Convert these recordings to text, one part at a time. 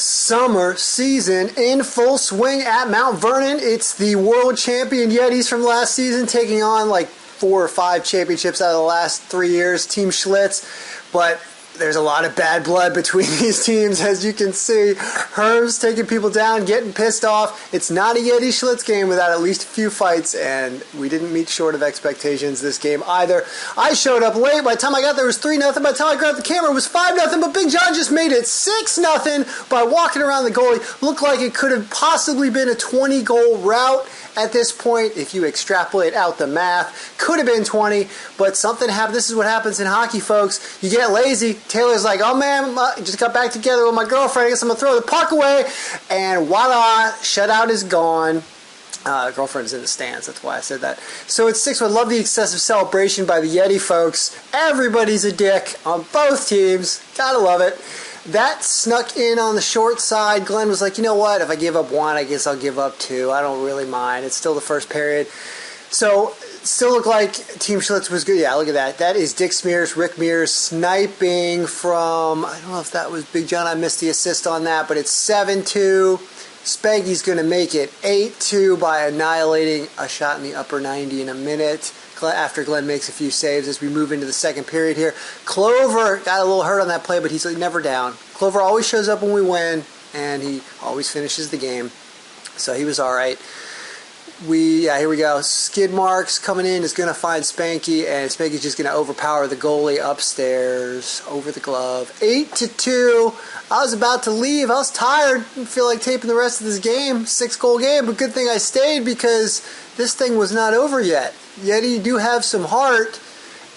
Summer season in full swing at Mount Vernon. It's the world champion Yetis from last season taking on like 4 or 5 championships out of the last 3 years, Team Schlitz. But there's a lot of bad blood between these teams, as you can see. Herm's taking people down, getting pissed off. It's not a Yeti Schlitz game without at least a few fights, and we didn't meet short of expectations this game either. I showed up late. By the time I got there, it was 3-0. By the time I grabbed the camera, it was 5-0. But Big John just made it 6-0 by walking around the goalie. Looked like it could have possibly been a 20-goal rout. At this point, if you extrapolate out the math, could have been 20, but something happened. This is what happens in hockey, folks. You get lazy. Taylor's like, oh man, just got back together with my girlfriend. I guess I'm going to throw the puck away. And voila, shutout is gone. Girlfriend's in the stands, that's why I said that. So it's 6-1. Love the excessive celebration by the Yeti folks. Everybody's a dick on both teams. Gotta love it. That snuck in on the short side. Glenn was like, you know what, if I give up 1, I guess I'll give up 2. I don't really mind. It's still the first period. So, still looked like Team Schlitz was good. Yeah, look at that. That is Dick Smears, Rick Mears sniping from, I don't know if that was Big John. I missed the assist on that, but it's 7-2. Spanky's going to make it 8-2 by annihilating a shot in the upper 90 in a minute. After Glenn makes a few saves as we move into the second period here. Clover got a little hurt on that play, but he's never down. Clover always shows up when we win, and he always finishes the game. So he was all right. Here we go. Skid Marks coming in is going to find Spanky, and Spanky's just going to overpower the goalie upstairs over the glove. 8-2. I was about to leave. I was tired. Didn't feel like taping the rest of this game. 6-goal game, but good thing I stayed because this thing was not over yet. Yeti do have some heart,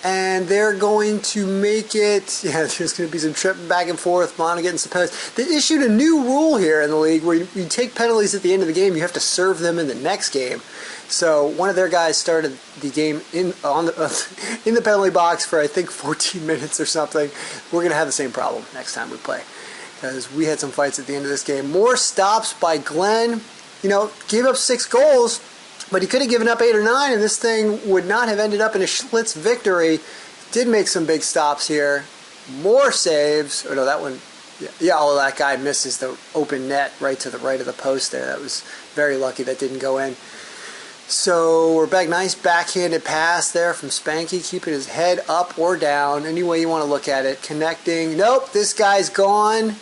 and they're going to make it. Yeah, there's going to be some tripping back and forth. Mana getting some penalties. They issued a new rule here in the league where you take penalties at the end of the game. You have to serve them in the next game. So one of their guys started the game in the penalty box for I think 14 minutes or something. We're going to have the same problem next time we play because we had some fights at the end of this game. More stops by Glenn. You know, gave up 6 goals. But he could have given up 8 or 9, and this thing would not have ended up in a Schlitz victory. Did make some big stops here. More saves. Or no, that one. Yeah, that guy misses the open net right to the right of the post there. That was very lucky that didn't go in. So we're back. Nice backhanded pass there from Spanky, keeping his head up or down. Any way you want to look at it. Connecting. Nope, this guy's gone.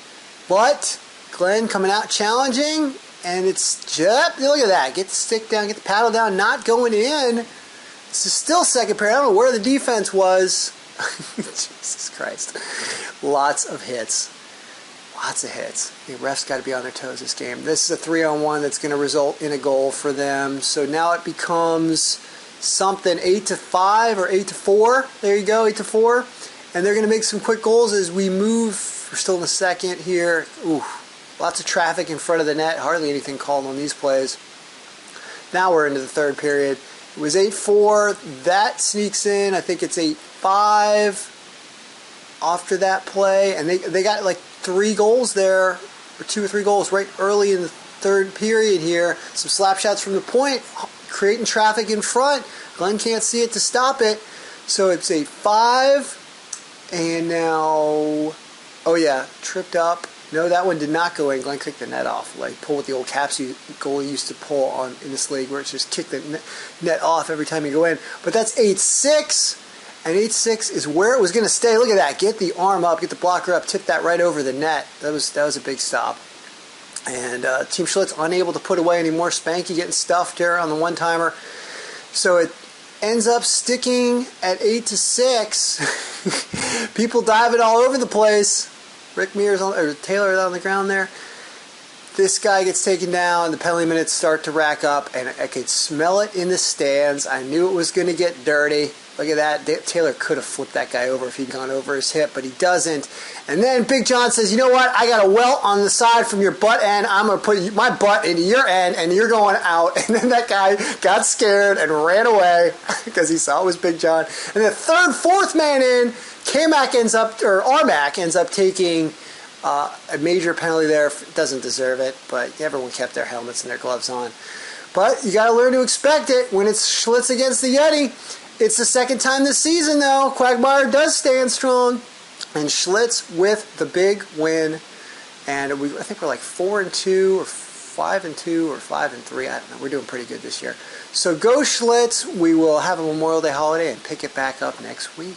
But Glenn coming out challenging. And it's just, look at that. Get the stick down, get the paddle down, not going in. This is still second period. I don't know where the defense was. Jesus Christ. Lots of hits. Lots of hits. The refs got to be on their toes this game. This is a 3-on-1 that's going to result in a goal for them. So now it becomes something 8-5 or 8-4. There you go, 8-4. And they're going to make some quick goals as we move. We're still in the second here. Ooh. Lots of traffic in front of the net. Hardly anything called on these plays. Now we're into the third period. It was 8-4. That sneaks in. I think it's 8-5 after that play. And they got like 3 goals there, or 2 or 3 goals right early in the third period here. Some slap shots from the point, creating traffic in front. Glenn can't see it to stop it. So it's 8-5. And now, oh yeah, tripped up. No, that one did not go in. Glenn kicked the net off. Like, pull what the old Caps goalie used to pull on in this league, where it's just kick the net off every time you go in. But that's 8-6, and 8-6 is where it was going to stay. Look at that. Get the arm up, get the blocker up, tip that right over the net. That was a big stop. And Team Schlitz unable to put away any more. Spanky getting stuffed there on the one-timer. So it ends up sticking at 8-6. People diving all over the place. Rick Mears or Taylor on the ground there. This guy gets taken down. The penalty minutes start to rack up, and I could smell it in the stands. I knew it was going to get dirty. Look at that. Taylor could have flipped that guy over if he'd gone over his hip, but he doesn't. And then Big John says, you know what? I got a welt on the side from your butt end. I'm going to put my butt into your end, and you're going out. And then that guy got scared and ran away because he saw it was Big John. And the third, fourth man in, Armac ends up taking a major penalty there. Doesn't deserve it, but everyone kept their helmets and their gloves on. But you got to learn to expect it when it's Schlitz against the Yeti. It's the second time this season, though. Quagmire does stand strong. And Schlitz with the big win. And I think we're like 4-2 or 5-2 or 5-3. I don't know. We're doing pretty good this year. So go Schlitz. We will have a Memorial Day holiday and pick it back up next week.